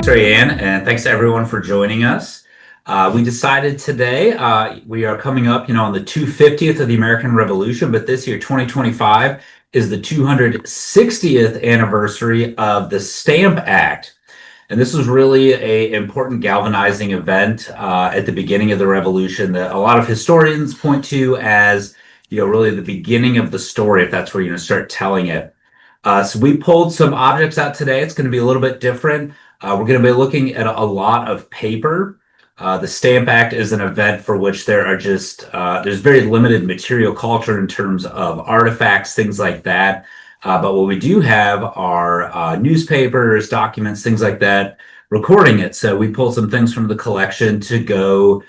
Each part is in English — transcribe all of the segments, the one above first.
Sorry, Ann, and thanks to everyone for joining us. We decided today we are coming up, on the 250th of the American Revolution, but this year, 2025, is the 260th anniversary of the Stamp Act. And this was really a important galvanizing event at the beginning of the revolution that a lot of historians point to as, really the beginning of the story, if that's where you're going to start telling it. So we pulled some objects out today. It's going to be a little bit different. We're going to be looking at a lot of paper. The Stamp Act is an event for which there's very limited material culture in terms of artifacts, things like that. But what we do have are newspapers, documents, things like that, recording it. So we pulled some things from the collection to go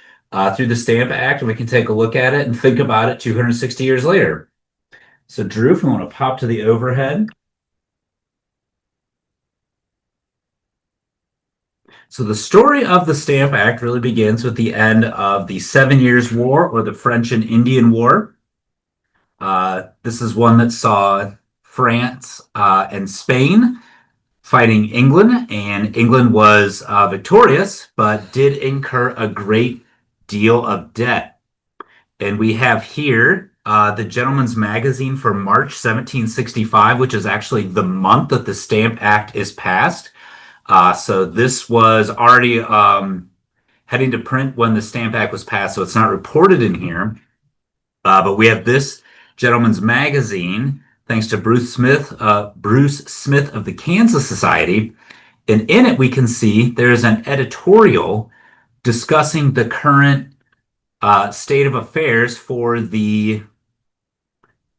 through the Stamp Act, and we can take a look at it and think about it 260 years later. So Drew, if you want to pop to the overhead. So the story of the Stamp Act really begins with the end of the 7 Years' War, or the French and Indian War. This is one that saw France and Spain fighting England, and England was victorious, but did incur a great deal of debt. And we have here the Gentleman's Magazine for March 1765, which is actually the month that the Stamp Act is passed. So this was already heading to print when the Stamp Act was passed, so it's not reported in here. But we have this Gentleman's Magazine, thanks to Bruce Smith of the Kansas Society. And in it, we can see there's an editorial discussing the current state of affairs for the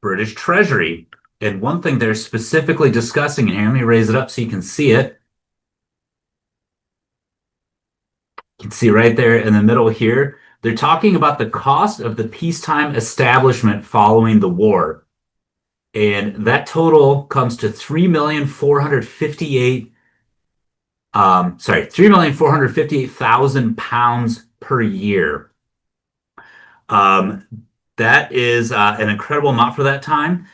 British Treasury. And one thing they're specifically discussing in here, let me raise it up so you can see it. You can see right there in the middle here, they're talking about the cost of the peacetime establishment following the war. And that total comes to £3,458,000 per year. That is an incredible amount for that time.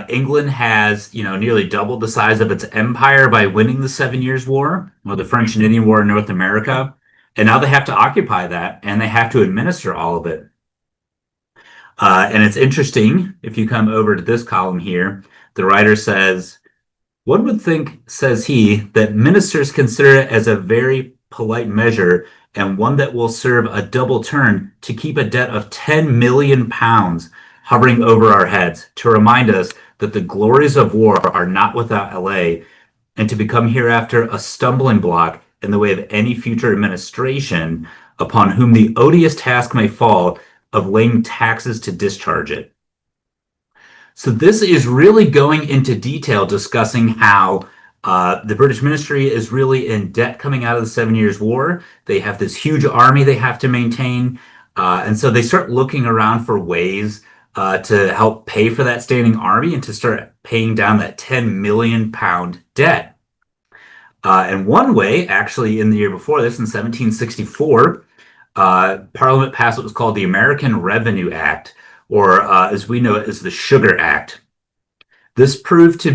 England has, nearly doubled the size of its empire by winning the 7 Years' War, or the French and Indian War in North America. And now they have to occupy that, and they have to administer all of it. And it's interesting, if you come over to this column here, the writer says, "One would think, says he, that ministers consider it as a very polite measure, and one that will serve a double turn, to keep a debt of 10 million pounds hovering over our heads, to remind us that the glories of war are not without allay, and to become hereafter a stumbling block in the way of any future administration, upon whom the odious task may fall of laying taxes to discharge it." So this is really going into detail discussing how the British ministry is really in debt coming out of the 7 Years' War. They have this huge army they have to maintain. And so they start looking around for ways to help pay for that standing army and to start paying down that 10 million pound debt. And one way, actually, in the year before this, in 1764, Parliament passed what was called the American Revenue Act, or as we know it as the Sugar Act. This proved to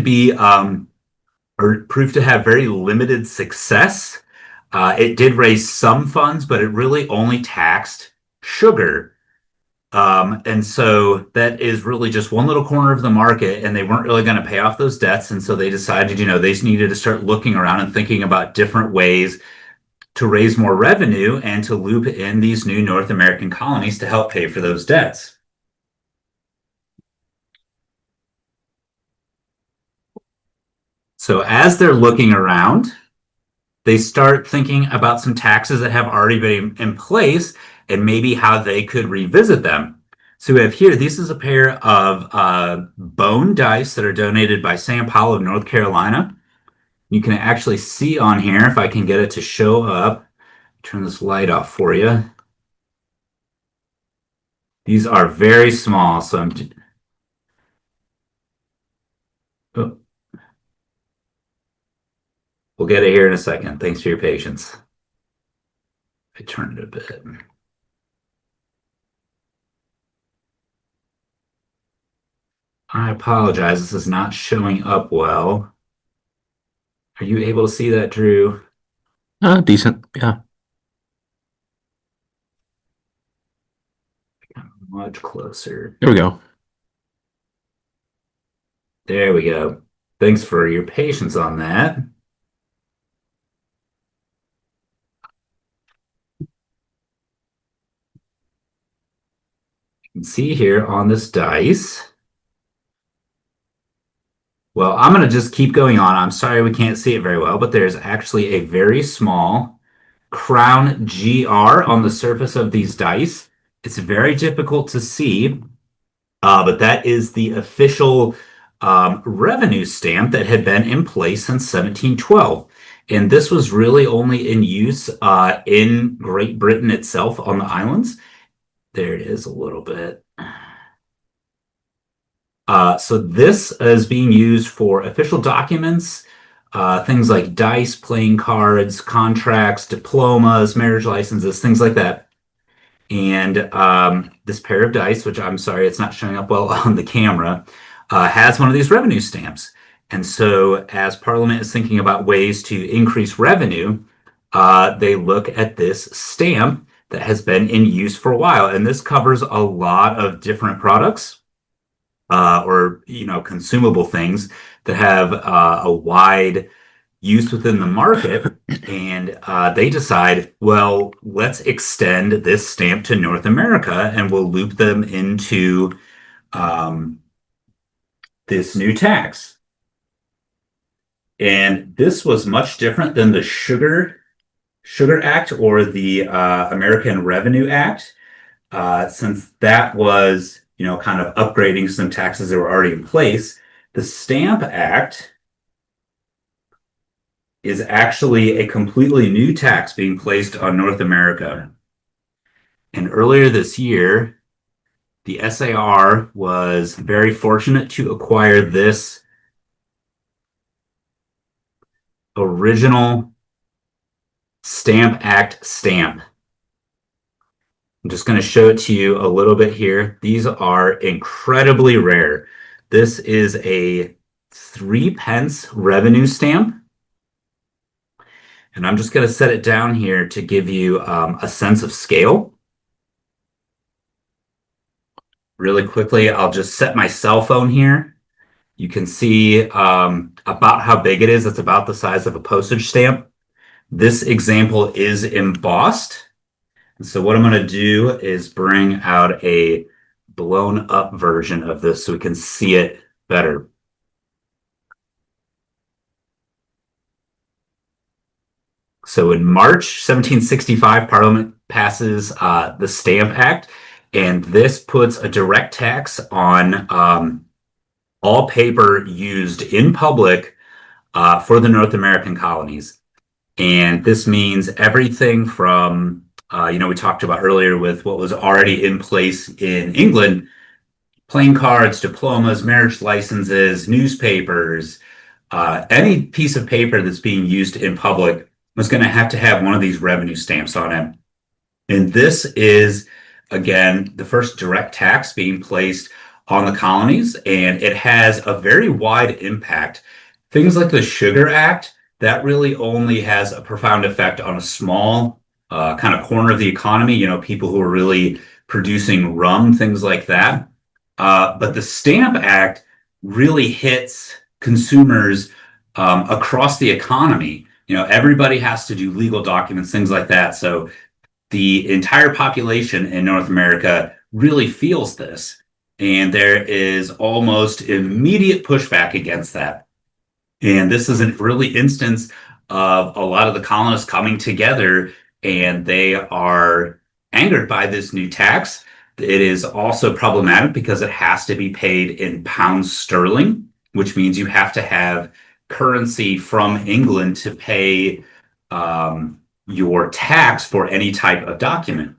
have very limited success. It did raise some funds, but it really only taxed sugar. And so that is really just one little corner of the market, and they weren't really going to pay off those debts. And so they decided, they just needed to start looking around and thinking about different ways to raise more revenue and to loop in these new North American colonies to help pay for those debts. So as they're looking around, they start thinking about some taxes that have already been in place and maybe how they could revisit them. So we have here, this is a pair of bone dice that are donated by St. Paul of North Carolina. You can actually see on here, if I can get it to show up, turn this light off for you. These are very small, so oh. We'll get it here in a second. Thanks for your patience. I turned it a bit. I apologize. This is not showing up well. Are you able to see that, Drew? Decent. Yeah. Much closer. There we go. There we go. Thanks for your patience on that. You can see here on this dice. Well, I'm going to just keep going on. I'm sorry we can't see it very well, but there's actually a very small crown GR on the surface of these dice. It's very difficult to see, but that is the official revenue stamp that had been in place since 1712. And this was really only in use in Great Britain itself on the islands. There it is a little bit. So this is being used for official documents, things like dice, playing cards, contracts, diplomas, marriage licenses, things like that. And this pair of dice, which I'm sorry, it's not showing up well on the camera, has one of these revenue stamps. And so, as Parliament is thinking about ways to increase revenue, they look at this stamp that has been in use for a while. And this covers a lot of different products or consumable things that have a wide use within the market. And they decide, well, let's extend this stamp to North America and we'll loop them into um, this new tax. And this was much different than the Sugar Act or the American Revenue Act, since that was, kind of upgrading some taxes that were already in place. The Stamp Act is actually a completely new tax being placed on North America. And earlier this year, the SAR was very fortunate to acquire this original Stamp Act stamp. I'm just going to show it to you a little bit here. These are incredibly rare. This is a 3 pence revenue stamp. And I'm just going to set it down here to give you a sense of scale. Really quickly, I'll just set my cell phone here. You can see about how big it is. It's about the size of a postage stamp. This example is embossed. And so what I'm going to do is bring out a blown up version of this so we can see it better. So in March 1765, Parliament passes the Stamp Act, and this puts a direct tax on all paper used in public for the North American colonies. And this means everything from, we talked about earlier with what was already in place in England, playing cards, diplomas, marriage licenses, newspapers, any piece of paper that's being used in public was going to have one of these revenue stamps on it. And this is, again, the first direct tax being placed on the colonies, and it has a very wide impact. Things like the Sugar Act, that really only has a profound effect on a small kind of corner of the economy, people who are really producing rum, things like that. But the Stamp Act really hits consumers across the economy. Everybody has to do legal documents, things like that. So the entire population in North America really feels this. And there is almost immediate pushback against that. And this is an early instance of a lot of the colonists coming together, and they are angered by this new tax. It is also problematic because it has to be paid in pounds sterling, which means you have to have currency from England to pay your tax for any type of document.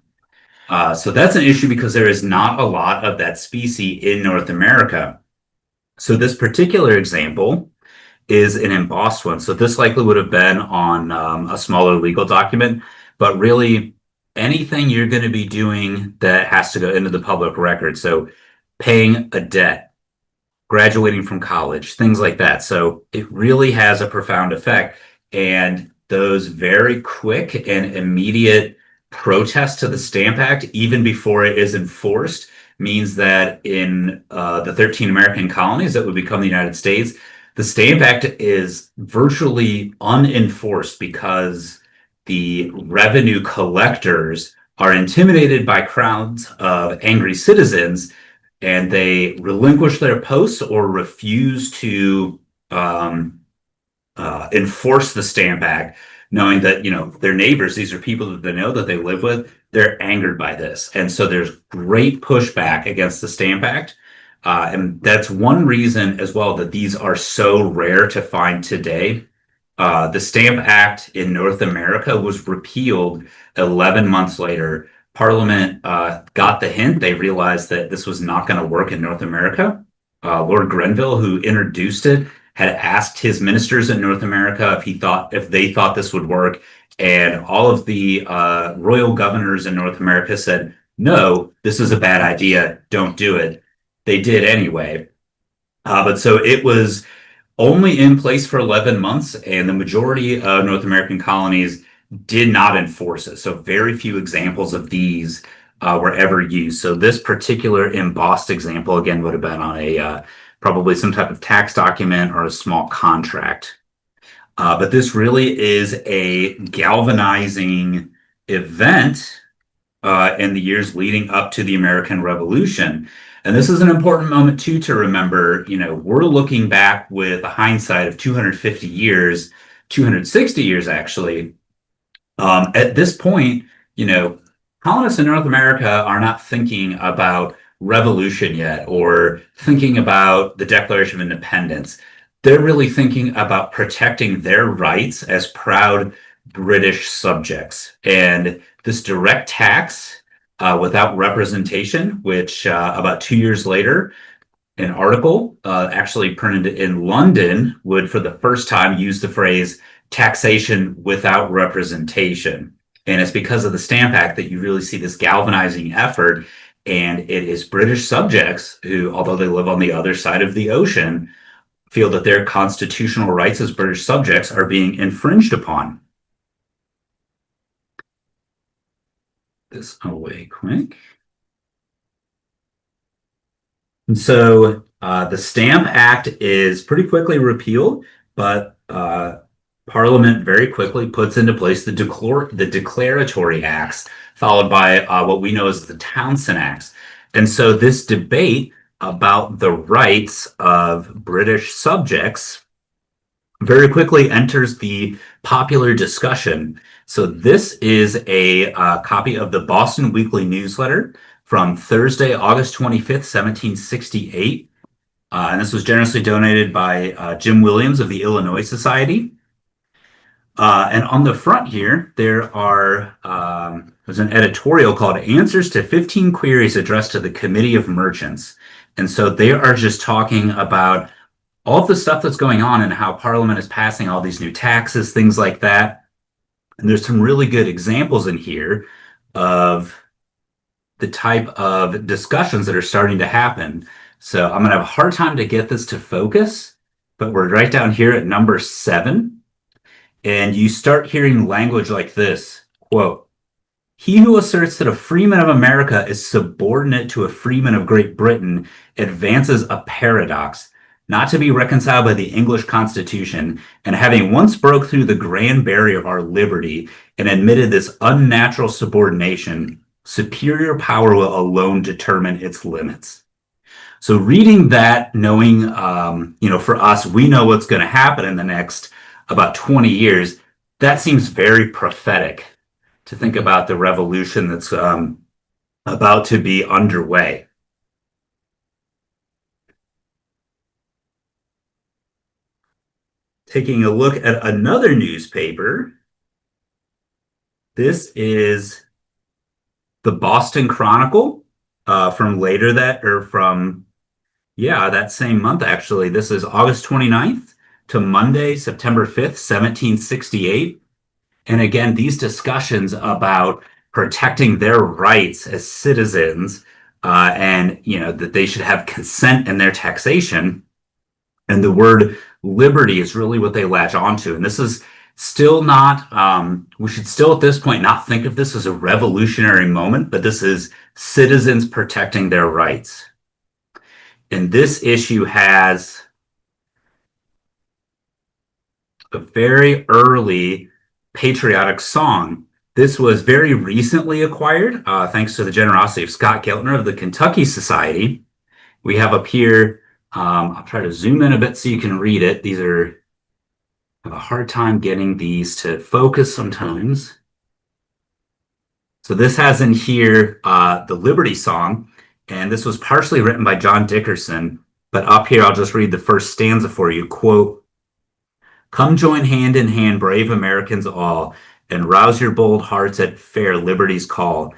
So that's an issue because there is not a lot of that specie in North America. So this particular example is an embossed one. So this likely would have been on a smaller legal document, but really anything you're going to be doing that has to go into the public record. So paying a debt, graduating from college, things like that. So it really has a profound effect. And those very quick and immediate protests to the Stamp Act, even before it is enforced, means that in the 13 American colonies that would become the United States, the Stamp Act is virtually unenforced because the revenue collectors are intimidated by crowds of angry citizens, and they relinquish their posts or refuse to um, enforce the Stamp Act, knowing that their neighbors, these are people that they know that they live with, they're angered by this, and so there's great pushback against the Stamp Act. And that's one reason as well that these are so rare to find today. The Stamp Act in North America was repealed 11 months later. Parliament got the hint. They realized that this was not going to work in North America. Lord Grenville, who introduced it, had asked his ministers in North America if they thought this would work, and all of the royal governors in North America said, "No, this is a bad idea. Don't do it." They did anyway. But so it was only in place for 11 months, and the majority of North American colonies did not enforce it. So very few examples of these were ever used. So this particular embossed example, again, would have been on a probably some type of tax document or a small contract. But this really is a galvanizing event in the years leading up to the American Revolution. And this is an important moment too to remember. We're looking back with a hindsight of 250 years, 260 years actually. At this point, colonists in North America are not thinking about revolution yet or thinking about the Declaration of Independence. They're really thinking about protecting their rights as proud British subjects. And this direct tax without representation, which about 2 years later, an article actually printed in London would for the first time use the phrase taxation without representation. And it's because of the Stamp Act that you really see this galvanizing effort. And it is British subjects who, although they live on the other side of the ocean, feel that their constitutional rights as British subjects are being infringed upon. This away quick. And so the Stamp Act is pretty quickly repealed, but Parliament very quickly puts into place the declaratory acts, followed by what we know as the Townshend Acts. And so this debate about the rights of British subjects very quickly enters the popular discussion. So this is a copy of the Boston Weekly Newsletter from Thursday, August 25th, 1768. And this was generously donated by Jim Williams of the Illinois Society. And on the front here, there's an editorial called Answers to 15 Queries Addressed to the Committee of Merchants. And so they are just talking about all of the stuff that's going on and how Parliament is passing all these new taxes, things like that. And there's some really good examples in here of the type of discussions that are starting to happen. So I'm going to have a hard time to get this to focus, but we're right down here at number 7. And you start hearing language like this, quote, "He who asserts that a freeman of America is subordinate to a freeman of Great Britain advances a paradox, not to be reconciled by the English Constitution, and having once broke through the grand barrier of our liberty and admitted this unnatural subordination, superior power will alone determine its limits." So reading that, knowing, for us, we know what's going to happen in the next about 20 years, that seems very prophetic to think about the revolution that's about to be underway. Taking a look at another newspaper, this is the Boston Chronicle from that same month, actually. This is August 29th to Monday, September 5th, 1768. And again, these discussions about protecting their rights as citizens and, that they should have consent in their taxation. And the word liberty is really what they latch onto. And this is Still not, we should still at this point not think of this as a revolutionary moment, but this is citizens protecting their rights. And this issue has a very early patriotic song. This was very recently acquired, thanks to the generosity of Scott Geltner of the Kentucky Society. We have up here, I'll try to zoom in a bit so you can read it. I have a hard time getting these to focus sometimes. So this has in here the Liberty Song, and this was partially written by John Dickerson, but up here I'll just read the first stanza for you. Quote, "Come join hand in hand, brave Americans all, and rouse your bold hearts at fair liberty's call.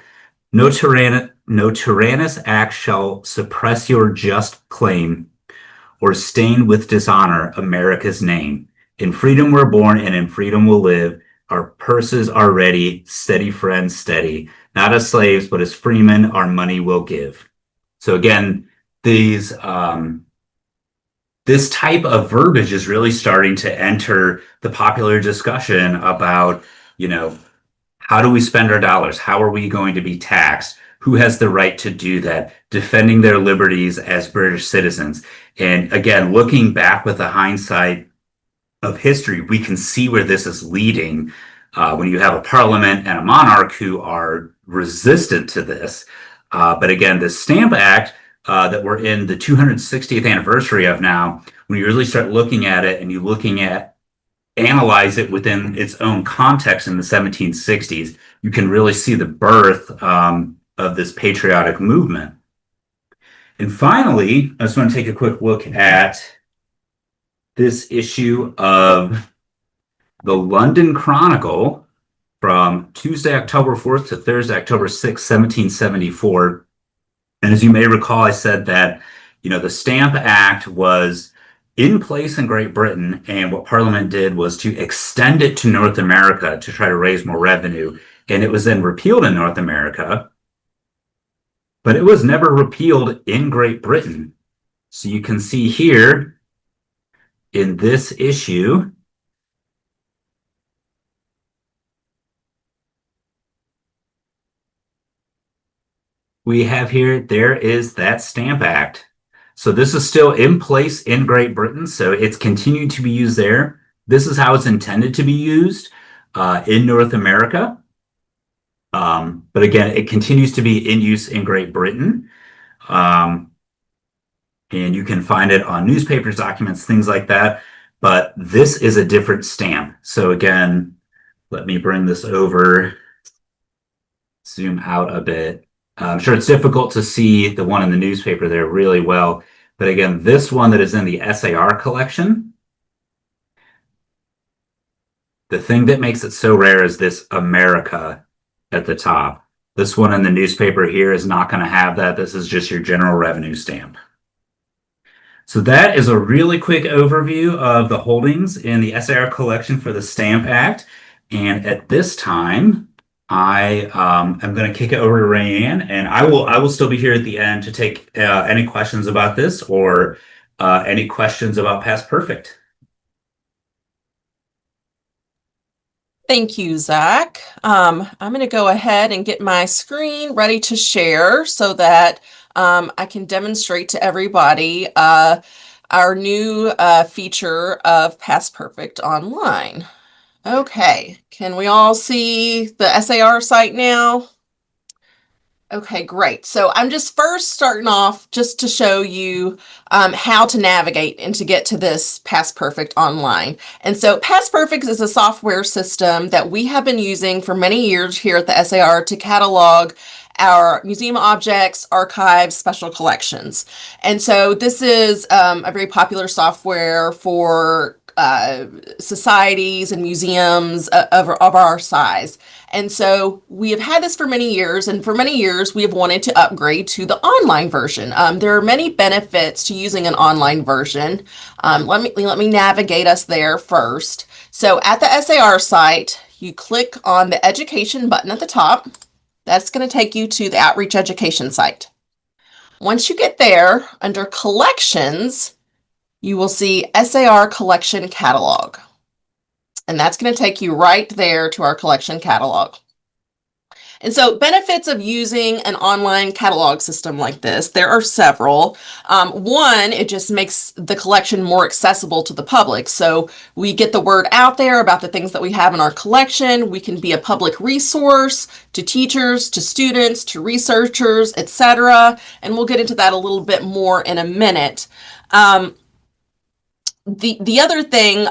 No tyrannous act shall suppress your just claim or stain with dishonor America's name. In freedom we're born and in freedom we'll live. Our purses are ready, steady friends, steady. Not as slaves, but as freemen, our money will give." So again, this type of verbiage is really starting to enter the popular discussion about, how do we spend our dollars? How are we going to be taxed? Who has the right to do that? Defending their liberties as British citizens. And again, looking back with the hindsight of history, we can see where this is leading when you have a parliament and a monarch who are resistant to this. But again, the Stamp Act that we're in the 260th anniversary of now, when you really start looking at it and analyze it within its own context in the 1760s, you can really see the birth of this patriotic movement. And finally, I just want to take a quick look at this issue of the London Chronicle from Tuesday, October 4th to Thursday, October 6th, 1774. And as you may recall, I said that, the Stamp Act was in place in Great Britain, and what Parliament did was to extend it to North America to try to raise more revenue. And it was then repealed in North America, but it was never repealed in Great Britain. So you can see here in this issue, we have here, there is that Stamp Act. So this is still in place in Great Britain, so it's continuing to be used there. This is how it's intended to be used in North America. But again, it continues to be in use in Great Britain. And you can find it on newspapers, documents, things like that. But this is a different stamp. So again, let me bring this over, zoom out a bit. I'm sure it's difficult to see the one in the newspaper there really well. But again, this one that is in the SAR collection, the thing that makes it so rare is this America at the top. This one in the newspaper here is not going to have that. This is just your general revenue stamp. So that is a really quick overview of the holdings in the SAR collection for the Stamp Act. And at this time, I am going to kick it over to Rayanne, and I will still be here at the end to take any questions about this or any questions about Past Perfect. Thank you, Zach. I'm going to go ahead and get my screen ready to share so that I can demonstrate to everybody our new feature of Past Perfect Online. Okay, can we all see the SAR site now? Okay, great. So I'm just first starting off just to show you how to navigate and to get to this Past Perfect Online. And so Past Perfect is a software system that we have been using for many years here at the SAR to catalog our museum objects, archives, special collections. And so this is a very popular software for societies and museums of our size. And so we have had this for many years, and for many years we have wanted to upgrade to the online version. There are many benefits to using an online version. Let me navigate us there first. So at the SAR site, you click on the education button at the top. That's going to take you to the Outreach Education site. Once you get there, under Collections, you will see SAR Collection Catalog. And that's going to take you right there to our collection catalog. And so, benefits of using an online catalog system like this, there are several. One, it just makes the collection more accessible to the public. So, we get the word out there about the things that we have in our collection. We can be a public resource to teachers, to students, to researchers, etc. And we'll get into that a little bit more in a minute. The other thing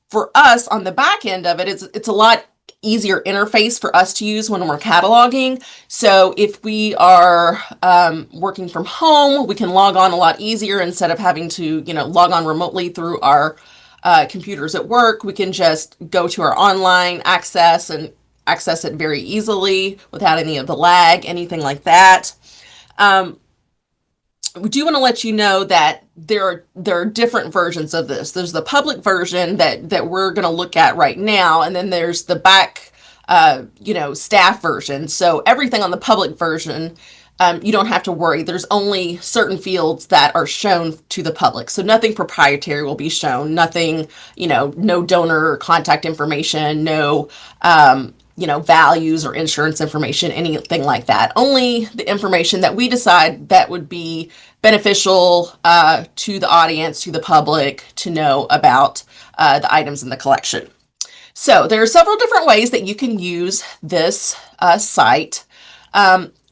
for us on the back end of it is it's a lot easier interface for us to use when we're cataloging. So if we are working from home, we can log on a lot easier instead of having to, log on remotely through our computers at work. We can just go to our online access and access it very easily without any of the lag, anything like that. We do want to let you know that there are different versions of this. There's the public version that we're going to look at right now, and then there's the back, staff version. So everything on the public version, you don't have to worry. There's only certain fields that are shown to the public. So nothing proprietary will be shown. Nothing, no donor contact information, no values or insurance information, anything like that. Only the information that we decide that would be beneficial to the audience, to the public, to know about the items in the collection. So there are several different ways that you can use this site.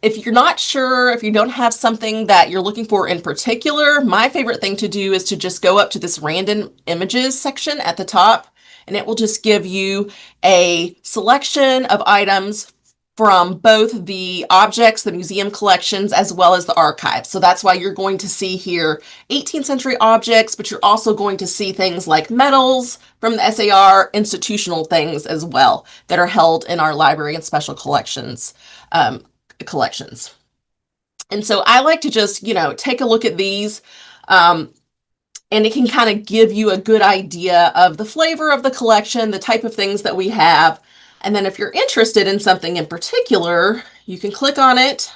If you're not sure, if you don't have something that you're looking for in particular, my favorite thing to do is to just go up to this random images section at the top, and it will just give you a selection of items from both the objects, the museum collections, as well as the archives. So that's why you're going to see here 18th century objects, but you're also going to see things like medals from the SAR, institutional things as well that are held in our library and special collections. And so I like to just, take a look at these, and it can kind of give you a good idea of the flavor of the collection, the type of things that we have. And then if you're interested in something in particular, you can click on it.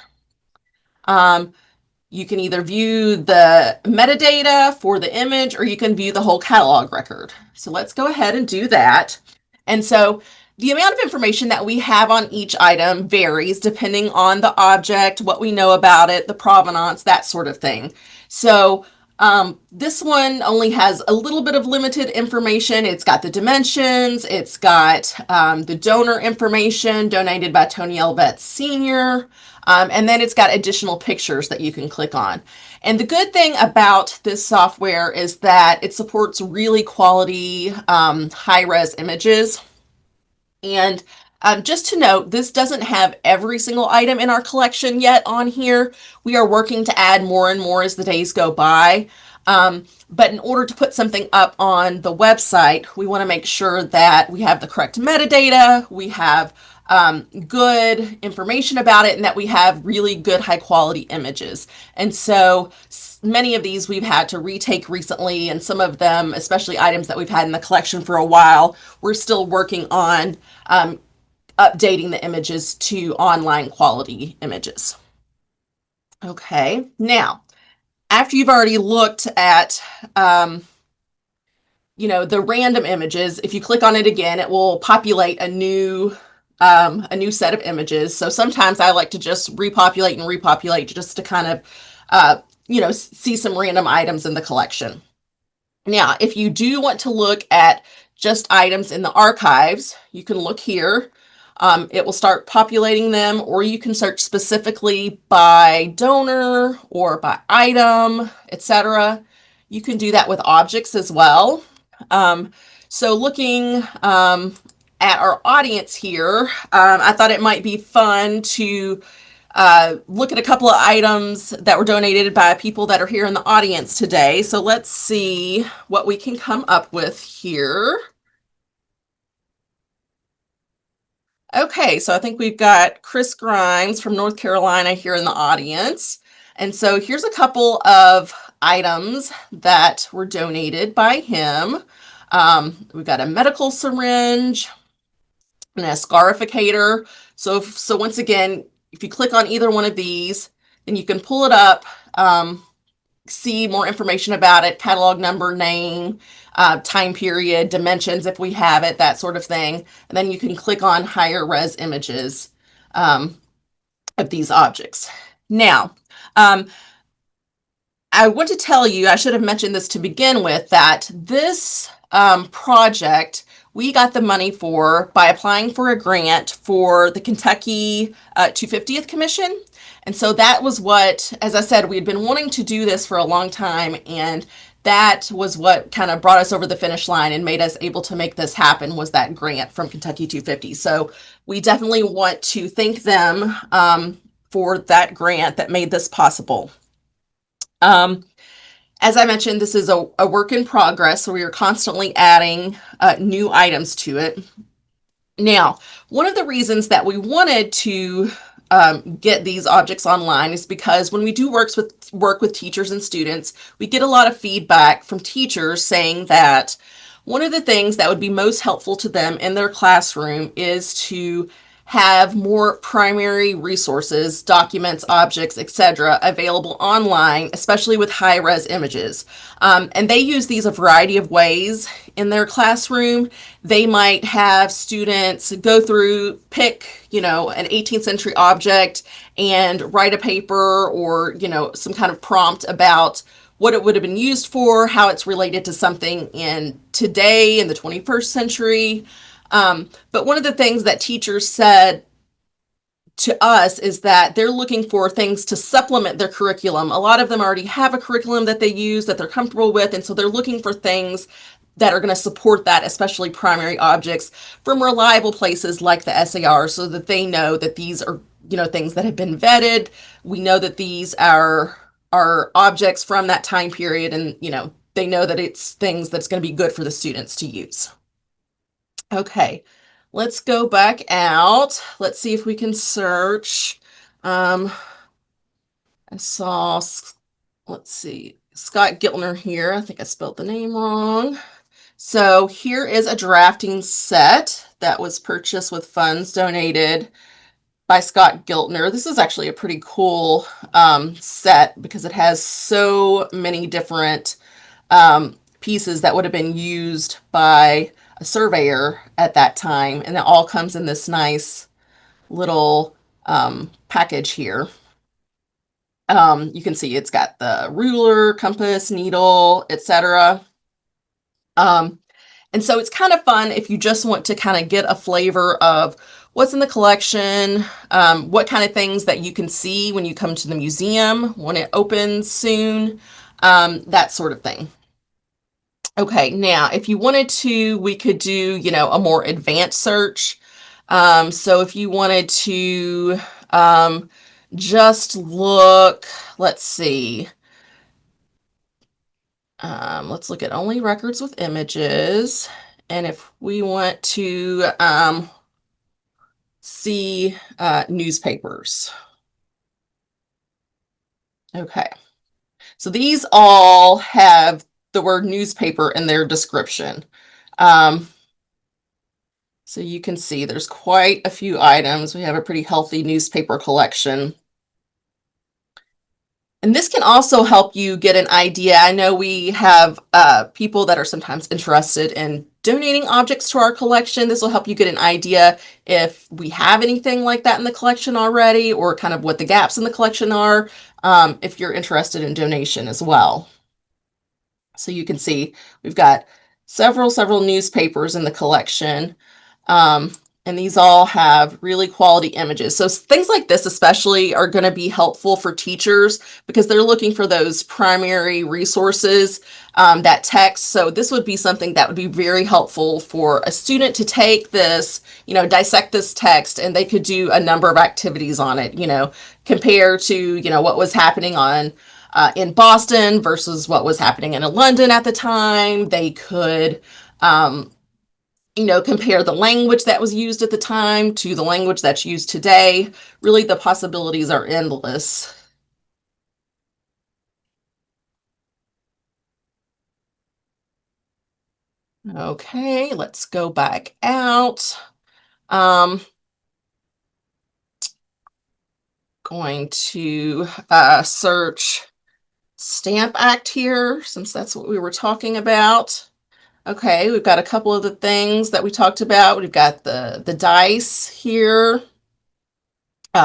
You can either view the metadata for the image, or you can view the whole catalog record. So let's go ahead and do that. And so the amount of information that we have on each item varies depending on the object, what we know about it, the provenance, that sort of thing. So this one only has a little bit of limited information. It's got the dimensions, it's got the donor information donated by Tony L. Betts Sr., and then it's got additional pictures that you can click on. And the good thing about this software is that it supports really quality high-res images. And just to note, this doesn't have every single item in our collection yet on here. We are working to add more and more as the days go by. But in order to put something up on the website, we want to make sure that we have the correct metadata, we have good information about it, and that we have really good high quality images. And so many of these we've had to retake recently, and some of them, especially items that we've had in the collection for a while, we're still working on updating the images to online quality images. Okay, now, after you've already looked at the random images, if you click on it again, it will populate a new set of images. So sometimes I like to just repopulate just to kind of see some random items in the collection. Now, if you do want to look at just items in the archives, you can look here. It will start populating them, or you can search specifically by donor or by item, etc. You can do that with objects as well. So looking at our audience here, I thought it might be fun to look at a couple of items that were donated by people that are here in the audience today. So let's see what we can come up with here. Okay, so I think we've got Chris Grimes from North Carolina here in the audience. And so here's a couple of items that were donated by him. We've got a medical syringe and a scarificator. So once again, if you click on either one of these, then you can pull it up see more information about it, catalog number, name, time period, dimensions if we have it, that sort of thing. And then you can click on higher res images of these objects. Now, I want to tell you, I should have mentioned this to begin with, that this project we got the money for by applying for a grant for the Kentucky 250th Commission. And so that was what, as I said, we had been wanting to do this for a long time, and that was what kind of brought us over the finish line and made us able to make this happen, was that grant from Kentucky 250. So we definitely want to thank them for that grant that made this possible. As I mentioned, this is a work in progress, so we are constantly adding new items to it. Now, one of the reasons that we wanted to get these objects online is because when we do work with teachers and students, we get a lot of feedback from teachers saying that one of the things that would be most helpful to them in their classroom is to have more primary resources, documents, objects, etc., available online, especially with high-res images. And they use these a variety of ways in their classroom. They might have students go through, pick, an 18th century object and write a paper or, some kind of prompt about what it would have been used for, how it's related to something in today in the 21st century. But one of the things that teachers said to us is that they're looking for things to supplement their curriculum. A lot of them already have a curriculum that they use that they're comfortable with, and so they're looking for things that are going to support that, especially primary objects from reliable places like the SAR, so that they know that these are, things that have been vetted. We know that these are objects from that time period, and they know that it's things that's going to be good for the students to use. Okay, let's go back out. Let's see if we can search. I saw, let's see, Scott Giltner here. I think I spelled the name wrong. So here is a drafting set that was purchased with funds donated by Scott Giltner. This is actually a pretty cool set because it has so many different pieces that would have been used by a surveyor at that time. And it all comes in this nice little package here. You can see it's got the ruler, compass, needle, etc. And so it's kind of fun if you just want to kind of get a flavor of what's in the collection, what kind of things that you can see when you come to the museum, when it opens soon, that sort of thing. Okay, now if you wanted to, we could do, a more advanced search. So if you wanted to just look, let's see. Let's look at only records with images. And if we want to see newspapers. Okay, so these all have the word newspaper in their description. So you can see there's quite a few items. We have a pretty healthy newspaper collection. And this can also help you get an idea. I know we have people that are sometimes interested in donating objects to our collection. This will help you get an idea if we have anything like that in the collection already, or kind of what the gaps in the collection are, if you're interested in donation as well. So you can see we've got several newspapers in the collection. And these all have really quality images. So things like this especially are going to be helpful for teachers because they're looking for those primary resources, that text. So this would be something that would be very helpful for a student to take this, dissect this text, and they could do a number of activities on it, compare to, what was happening on in Boston versus what was happening in London at the time. They could compare the language that was used at the time to the language that's used today. Really, the possibilities are endless. Okay, let's go back out. Going to search Stamp Act here, since that's what we were talking about. Okay, we've got a couple of the things that we talked about. We've got the dice here.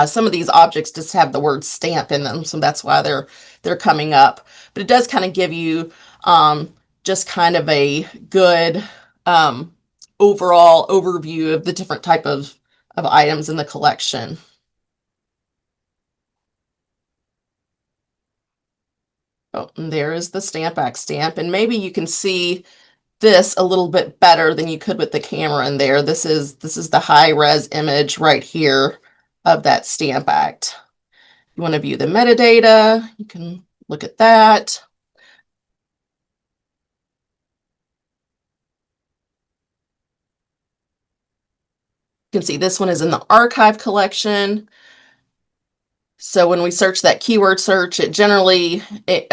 Some of these objects just have the word stamp in them, so that's why they're coming up. But it does kind of give you just kind of a good overall overview of the different type of items in the collection. Oh, and there is the Stamp Act stamp, and maybe you can see this a little bit better than you could with the camera in there. This is the high res image right here of that Stamp Act. You want to view the metadata, you can look at that. You can see this one is in the archive collection. So when we search that keyword search, it generally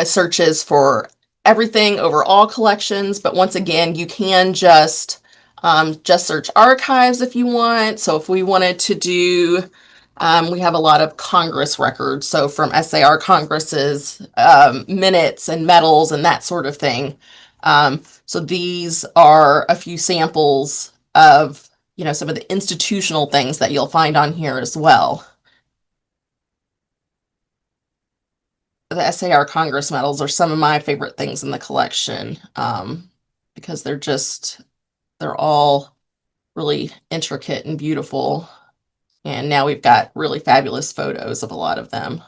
searches for everything over all collections. But once again, you can just search archives if you want. So if we wanted to do, we have a lot of Congress records. So from SAR Congresses, minutes and medals and that sort of thing. So these are a few samples of, some of the institutional things that you'll find on here as well. The SAR Congress medals are some of my favorite things in the collection because they're all really intricate and beautiful. And now we've got really fabulous photos of a lot of them.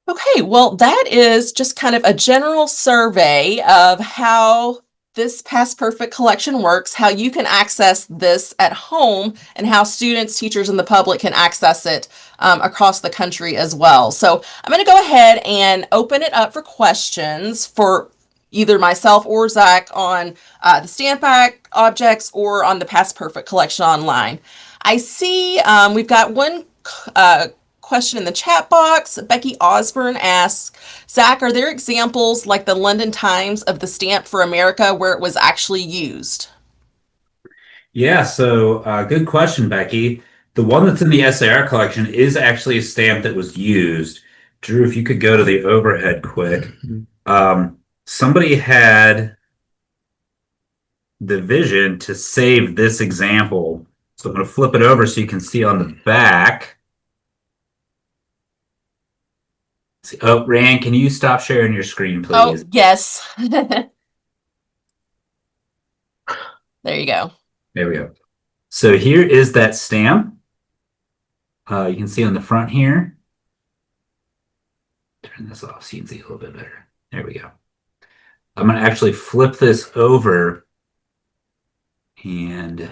Okay, well, that is just kind of a general survey of how this Past Perfect collection works, how you can access this at home, and how students, teachers, and the public can access it across the country as well. So I'm going to go ahead and open it up for questions for either myself or Zach on the Stamp Act objects or on the Past Perfect collection online. I see we've got one question in the chat box. Becky Osborne asks, Zach, are there examples like the London Times of the Stamp for America where it was actually used? Yeah, so good question, Becky. The one that's in the SAR collection is actually a stamp that was used. Drew, if you could go to the overhead quick. Somebody had the vision to save this example. So I'm going to flip it over so you can see on the back. Oh, Rand, can you stop sharing your screen, please? Oh, yes. There you go. There we go. So here is that stamp. You can see on the front here. Turn this off so you can see a little bit better. There we go. I'm going to actually flip this over. And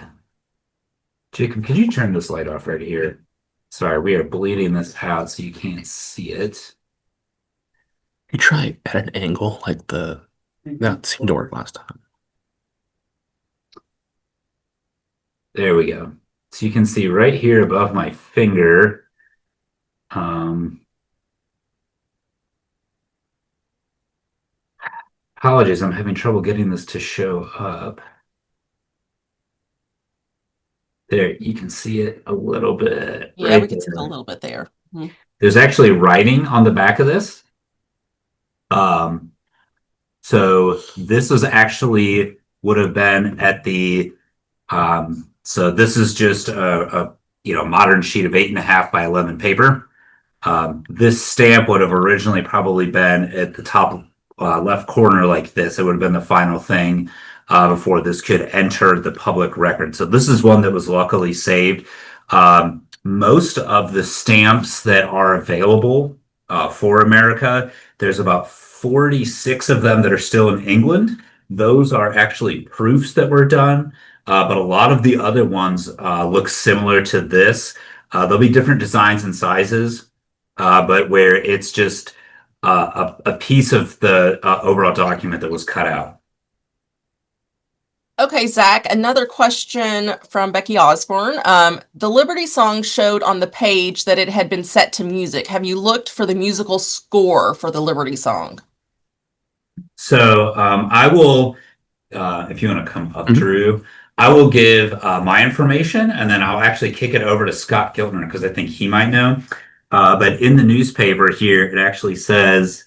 Jacob, could you turn this light off right here? Sorry, we are bleeding this out so you can't see it. You try at an angle like that seemed to work last time. There we go. So you can see right here above my finger. Apologies, I'm having trouble getting this to show up. There, you can see it a little bit. Yeah, right we can see there. a little bit there. Mm-hmm. There's actually writing on the back of this. So this was actually would have been at the so this is just a modern sheet of 8.5 by 11 paper. This stamp would have originally probably been at the top left corner like this. It would have been the final thing before this could enter the public record. So this is one that was luckily saved. Most of the stamps that are available for America, there's about 46 of them that are still in England. Those are actually proofs that were done, but a lot of the other ones look similar to this. There'll be different designs and sizes, but where it's just a piece of the overall document that was cut out. Okay, Zach, another question from Becky Osborne. The Liberty Song showed on the page that it had been set to music. Have you looked for the musical score for the Liberty Song? So I will, if you want to come up, Drew, I will give my information and then I'll actually kick it over to Scott Giltner because I think he might know. But in the newspaper here, it actually says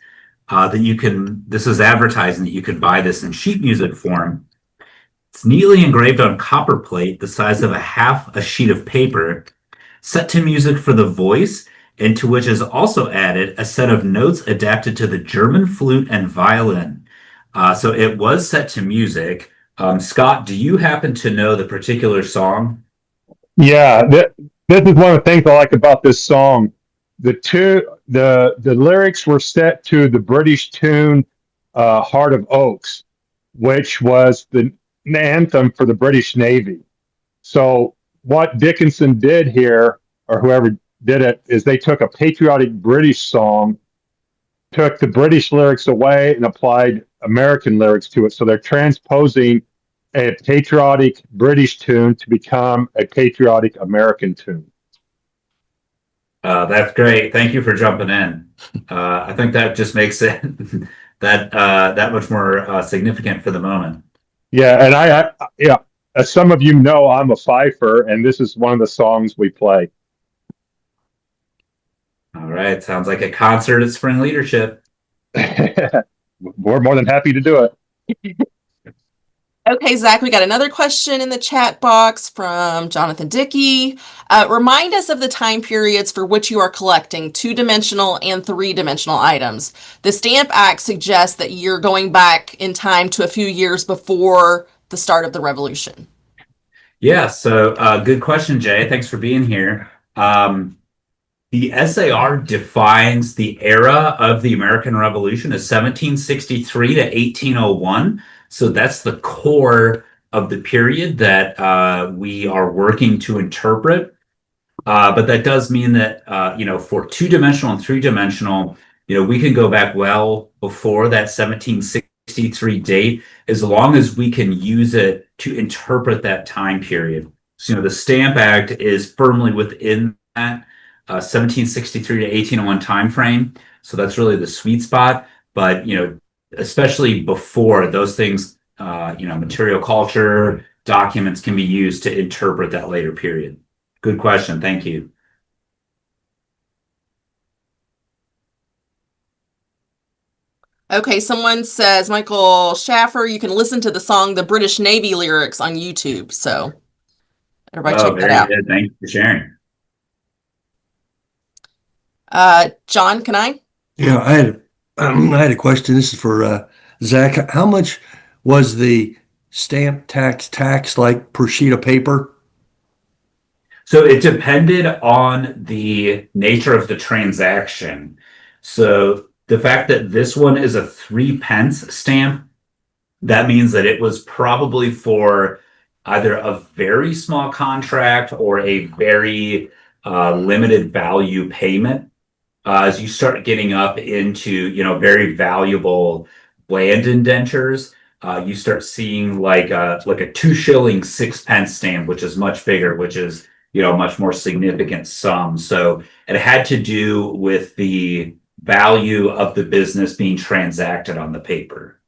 that this is advertising that you could buy this in sheet music form. It's neatly engraved on copper plate the size of a half a sheet of paper, set to music for the voice, and to which is also added a set of notes adapted to the German flute and violin. So it was set to music. Scott, do you happen to know the particular song? Yeah, this is one of the things I like about this song. The lyrics were set to the British tune "Heart of Oaks," which was the anthem for the British Navy. So what Dickinson did here, or whoever did it, is they took a patriotic British song, took the British lyrics away, and applied American lyrics to it. So they're transposing a patriotic British tune to become a patriotic American tune. That's great. Thank you for jumping in. I think that just makes it that much more significant for the moment. Yeah, and yeah, as some of you know, I'm a fifer, and this is one of the songs we play. All right, sounds like a concert at Spring Leadership. We're more than happy to do it. Okay, Zach, we got another question in the chat box from Jonathan Dickey. Remind us of the time periods for which you are collecting two-dimensional and three-dimensional items. The Stamp Act suggests that you're going back in time to a few years before the start of the revolution. Yeah, so good question, Jay. Thanks for being here. The SAR defines the era of the American Revolution as 1763 to 1801. So that's the core of the period that we are working to interpret. But that does mean that, for two-dimensional and three-dimensional, we can go back well before that 1763 date, as long as we can use it to interpret that time period. So, the Stamp Act is firmly within that 1763 to 1801 timeframe. So that's really the sweet spot. But, especially before those things, material culture documents can be used to interpret that later period. Good question. Thank you. Okay, someone says, Michael Schaffer, you can listen to the song The British Navy lyrics on YouTube. So everybody check that Very out. good. Thank you for sharing. John, can I? Yeah, I had a question. This is for Zach. How much was the stamp tax like per sheet of paper? So it depended on the nature of the transaction. So the fact that this one is a 3 pence stamp, that means that it was probably for either a very small contract or a very limited value payment. As you start getting up into, very valuable land indentures, you start seeing like a 2 shilling 6 pence stamp, which is much bigger, which is, much more significant sum. So it had to do with the value of the business being transacted on the paper.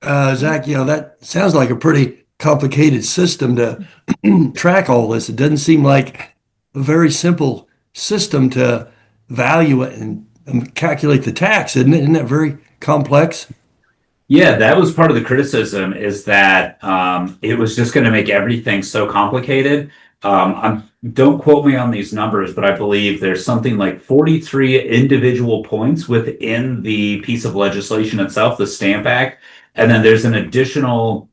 Zach, that sounds like a pretty complicated system to track all this. It doesn't seem like a very simple system to value it and calculate the tax, isn't it? Isn't that very complex? Yeah, that was part of the criticism, is that it was just going to make everything so complicated. Don't quote me on these numbers, but I believe there's something like 43 individual points within the piece of legislation itself, the Stamp Act. And then there's an additional,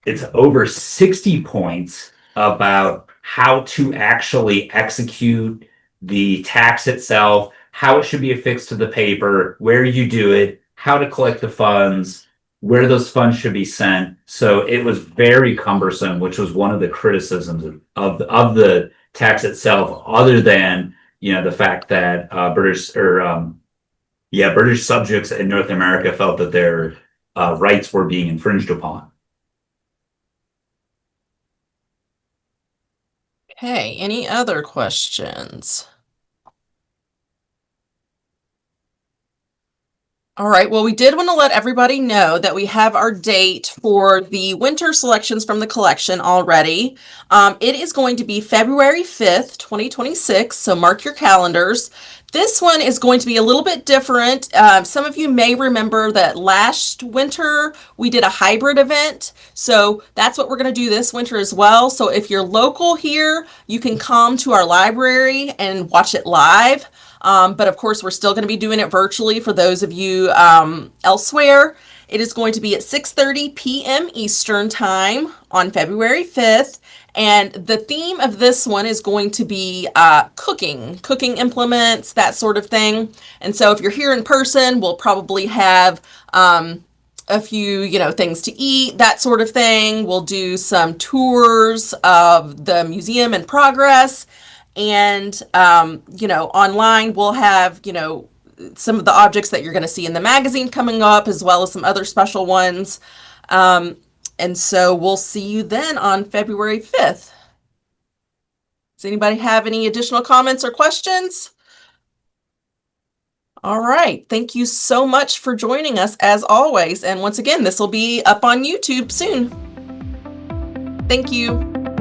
it's over 60 points about how to actually execute the tax itself, how it should be affixed to the paper, where you do it, how to collect the funds, where those funds should be sent. So it was very cumbersome, which was one of the criticisms of the tax itself, other than, the fact that British subjects in North America felt that their rights were being infringed upon. Okay, any other questions? All right, well, we did want to let everybody know that we have our date for the winter selections from the collection already. It is going to be February 5th, 2026, so mark your calendars. This one is going to be a little bit different. Some of you may remember that last winter we did a hybrid event, so that's what we're going to do this winter as well. So if you're local here, you can come to our library and watch it live. But of course, we're still going to be doing it virtually for those of you elsewhere. It is going to be at 6:30 p.m. Eastern Time on February 5th. And the theme of this one is going to be cooking implements, that sort of thing. And so if you're here in person, we'll probably have a few, things to eat, that sort of thing. We'll do some tours of the museum in progress. And, online we'll have, some of the objects that you're going to see in the magazine coming up, as well as some other special ones. And so we'll see you then on February 5th. Does anybody have any additional comments or questions? All right. Thank you so much for joining us as always. And once again, this will be up on YouTube soon. Thank you.